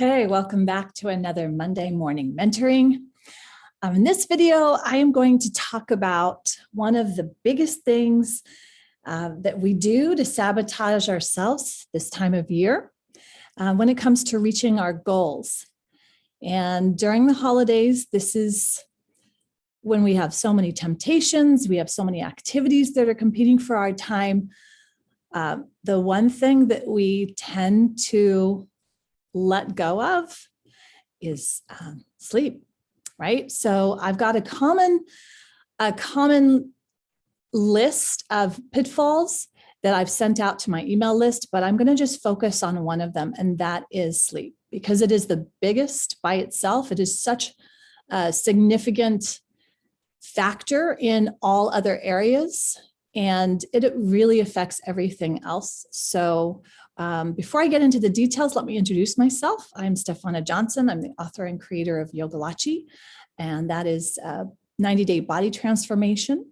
Okay, welcome back to another Monday morning mentoring. In this video, I am going to talk about one of the biggest things that we do to sabotage ourselves this time of year when it comes to reaching our goals. And during the holidays, this is when we have so many temptations, we have so many activities that are competing for our time. The one thing that we tend to let go of is sleep, right? So I've got a common list of pitfalls that I've sent out to my email list, but I'm going to just focus on one of them, and that is sleep, because it is the biggest by itself. It is such a significant factor in all other areas, and it really affects everything else. So before I get into the details, let me introduce myself. I'm Stephana Johnson. I'm the author and creator of Yogilachi, and that is 90-day body transformation.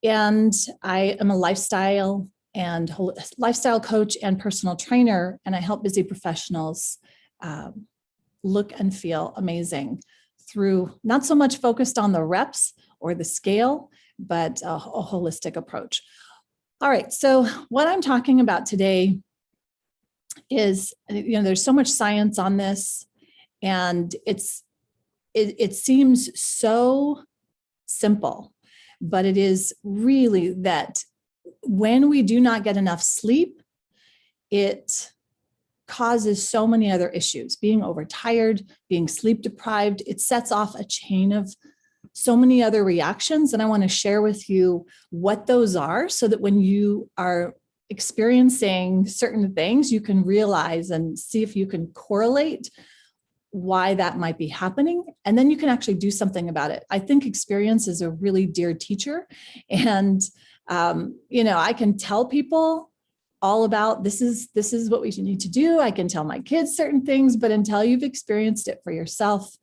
And I am a lifestyle coach and personal trainer, and I help busy professionals look and feel amazing through not so much focused on the reps or the scale, but a holistic approach. All right, so what I'm talking about today is, there's so much science on this, and it seems so simple, but it is really that when we do not get enough sleep, it causes so many other issues. Being overtired, being sleep deprived, it sets off a chain of so many other reactions. And I want to share with you what those are, so that when you are experiencing certain things, you can realize and see if you can correlate why that might be happening. And then you can actually do something about it. I think experience is a really dear teacher. And, I can tell people all about this is what we need to do. I can tell my kids certain things, but until you've experienced it for yourself,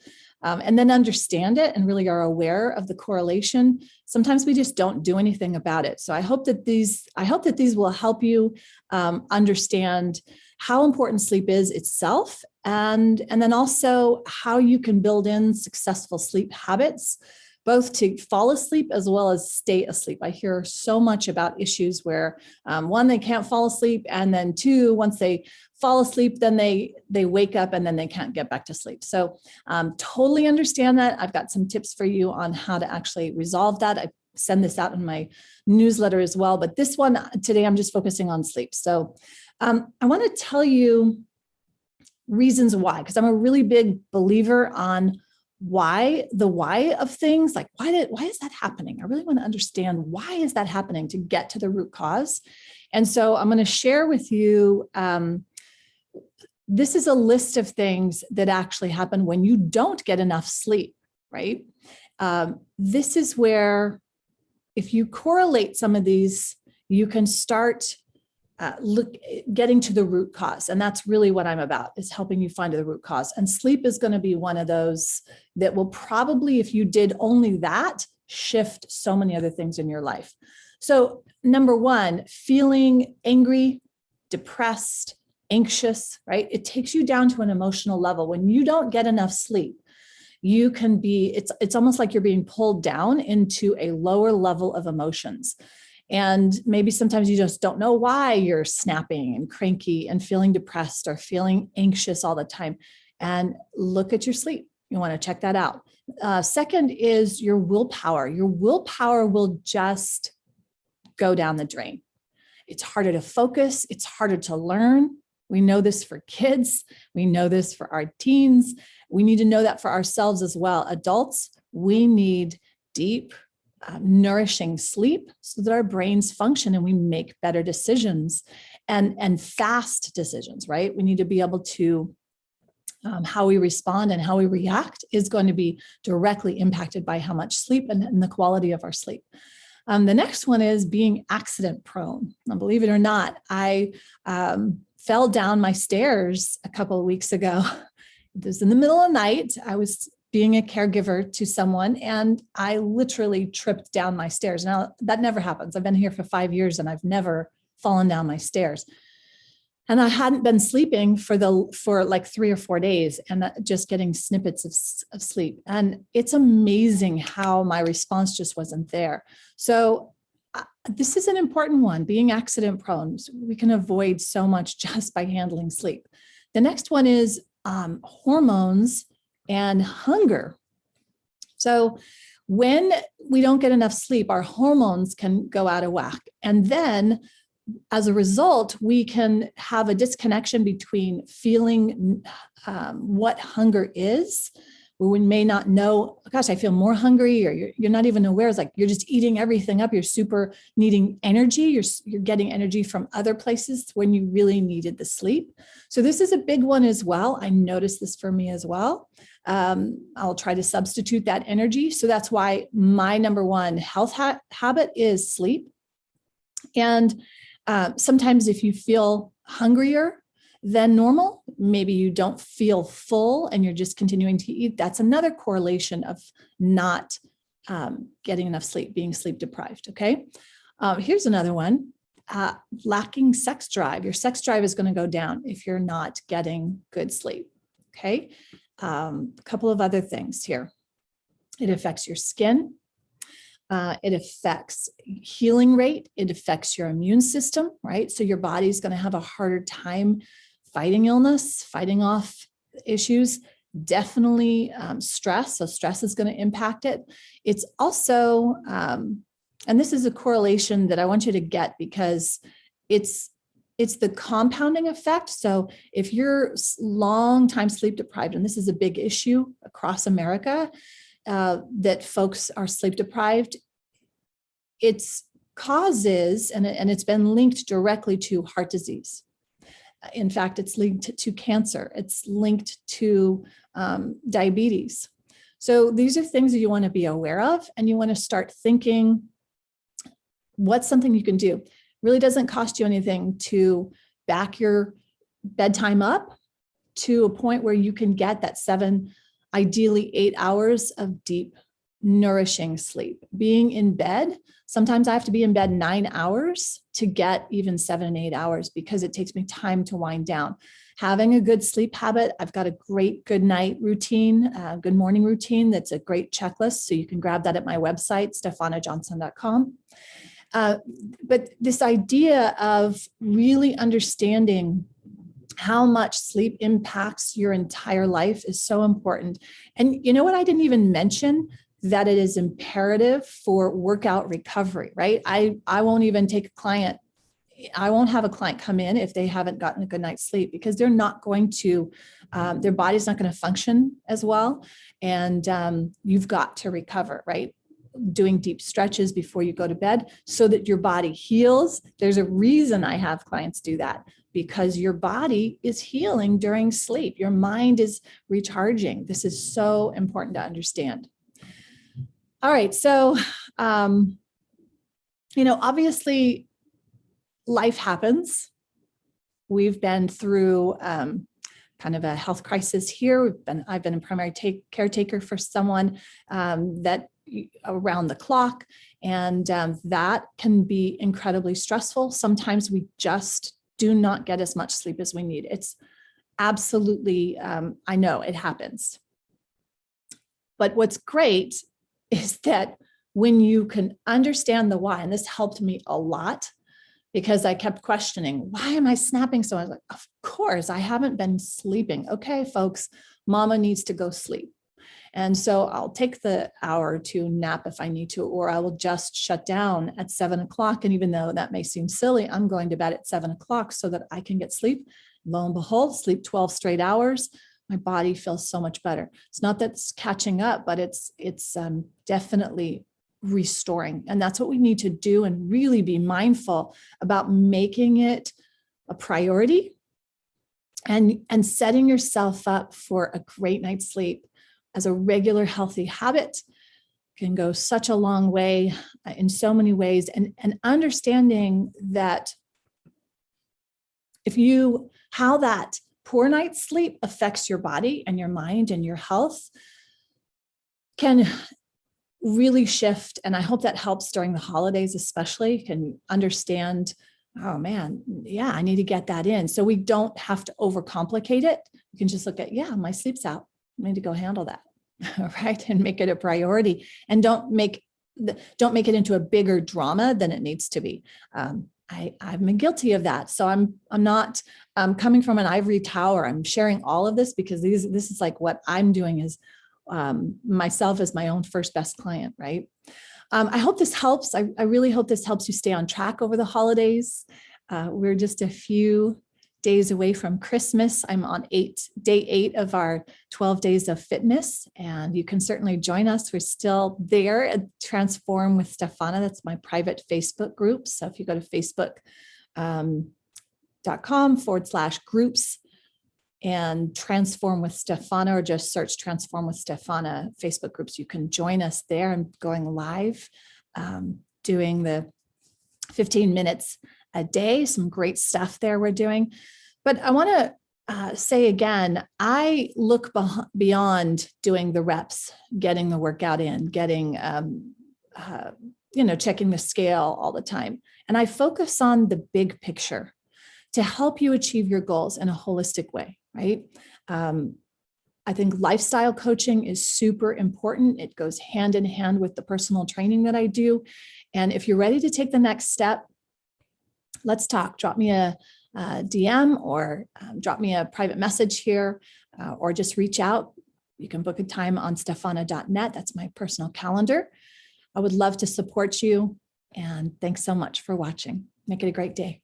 and then understand it and really are aware of the correlation, sometimes we just don't do anything about it. So I hope that these will help you understand how important sleep is itself, and then also how you can build in successful sleep habits, both to fall asleep as well as stay asleep. I hear so much about issues where one, they can't fall asleep, and then two, once they fall asleep, then they wake up and then they can't get back to sleep. So totally understand that. I've got some tips for you on how to actually resolve that. I send this out in my newsletter as well, but this one today, I'm just focusing on sleep. So I want to tell you reasons why, because I'm a really big believer on why of things. Like, why is that happening? I really want to understand, why is that happening, to get to the root cause. And so I'm going to share with you, this is a list of things that actually happen when you don't get enough sleep, right? This is where, if you correlate some of these, you can start getting to the root cause. And that's really what I'm about, is helping you find the root cause. And sleep is going to be one of those that will probably, if you did only that, shift so many other things in your life. So number one, feeling angry, depressed, anxious, right? It takes you down to an emotional level. When you don't get enough sleep, you can be, it's almost like you're being pulled down into a lower level of emotions. And maybe sometimes you just don't know why you're snapping and cranky and feeling depressed or feeling anxious all the time. And look at your sleep. You want to check that out. Second is your willpower. Your willpower will just go down the drain. It's harder to focus. It's harder to learn. We know this for kids. We know this for our teens. We need to know that for ourselves as well. Adults, we need deep, nourishing sleep so that our brains function and we make better decisions and fast decisions, right? We need to be able to, how we respond and how we react is going to be directly impacted by how much sleep and the quality of our sleep. The next one is being accident prone. Now, believe it or not, I fell down my stairs a couple of weeks ago. It was in the middle of the night. I was being a caregiver to someone, and I literally tripped down my stairs. Now, that never happens. I've been here for 5 years and I've never fallen down my stairs. And I hadn't been sleeping for like 3 or 4 days and just getting snippets of sleep. And it's amazing how my response just wasn't there. So this is an important one, being accident prone. We can avoid so much just by handling sleep. The next one is hormones and hunger. So when we don't get enough sleep, our hormones can go out of whack. And then as a result, we can have a disconnection between feeling what hunger is, where we may not know, gosh, I feel more hungry, or you're not even aware. It's like you're just eating everything up. You're super needing energy. You're getting energy from other places when you really needed the sleep. So this is a big one as well. I noticed this for me as well. I'll try to substitute that energy. So that's why my number one health habit is sleep. And sometimes if you feel hungrier than normal, maybe you don't feel full and you're just continuing to eat, that's another correlation of not getting enough sleep, being sleep deprived, okay? Here's another one, lacking sex drive. Your sex drive is going to go down if you're not getting good sleep, okay? A couple of other things here. It affects your skin. It affects healing rate. It affects your immune system, right? So your body's going to have a harder time fighting illness, fighting off issues. Definitely stress. So stress is going to impact it. It's also, and this is a correlation that I want you to get because it's the compounding effect. So if you're long time sleep deprived, and this is a big issue across America, that folks are sleep deprived, its causes, and it's been linked directly to heart disease. In fact, it's linked to cancer. It's linked to diabetes. So these are things that you want to be aware of, and you want to start thinking, what's something you can do? Really doesn't cost you anything to back your bedtime up to a point where you can get that 7, ideally 8 hours of deep, nourishing sleep. Being in bed, sometimes I have to be in bed 9 hours to get even 7, 8 hours because it takes me time to wind down. Having a good sleep habit, I've got a great good night routine, good morning routine. That's a great checklist. So you can grab that at my website, stephanajohnson.com. But this idea of really understanding how much sleep impacts your entire life is so important. And you know what? I didn't even mention that it is imperative for workout recovery, right? I won't even take a client. I won't have a client come in if they haven't gotten a good night's sleep because they're not going to, their body's not going to function as well. And you've got to recover, right? Doing deep stretches before you go to bed so that your body heals. There's a reason I have clients do that, because your body is healing during sleep. Your mind is recharging. This is so important to understand. All right. So, obviously life happens. We've been through kind of a health crisis here. I've been a primary caretaker for someone that around the clock, and that can be incredibly stressful. Sometimes we just do not get as much sleep as we need. It's absolutely, I know it happens. But what's great is that when you can understand the why, and this helped me a lot because I kept questioning, why am I snapping so? I was like, of course, I haven't been sleeping. Okay, folks, mama needs to go sleep. And so I'll take the hour or two nap if I need to, or I will just shut down at 7 o'clock. And even though that may seem silly, I'm going to bed at 7 o'clock so that I can get sleep. Lo and behold, sleep 12 straight hours. My body feels so much better. It's not that it's catching up, but it's definitely restoring. And that's what we need to do and really be mindful about making it a priority and setting yourself up for a great night's sleep as a regular healthy habit can go such a long way in so many ways. And understanding that how that poor night's sleep affects your body and your mind and your health can really shift. And I hope that helps during the holidays, especially. You can understand oh man, yeah, I need to get that in. So we don't have to overcomplicate it. You can just look at, yeah, my sleep's out. I need to go handle that. Right. And make it a priority, and don't make it into a bigger drama than it needs to be. I've been guilty of that. So I'm not coming from an ivory tower. I'm sharing all of this because this is like what I'm doing is myself as my own first best client, right? I hope this helps. I really hope this helps you stay on track over the holidays. We're just a few days away from Christmas. I'm on day 8 of our 12 days of fitness, and you can certainly join us. We're still there at Transform with Stephana. That's my private Facebook group. So if you go to facebook.com/groups and Transform with Stephana, or just search Transform with Stephana Facebook groups, you can join us there. I'm going live, doing the 15 minutes a day, some great stuff there we're doing. But I want to say again, I look beyond doing the reps, getting the workout in, getting, checking the scale all the time. And I focus on the big picture to help you achieve your goals in a holistic way, right? I think lifestyle coaching is super important. It goes hand in hand with the personal training that I do. And if you're ready to take the next step, let's talk. Drop me a DM or drop me a private message here, or just reach out. You can book a time on stephana.net. That's my personal calendar. I would love to support you. And thanks so much for watching. Make it a great day.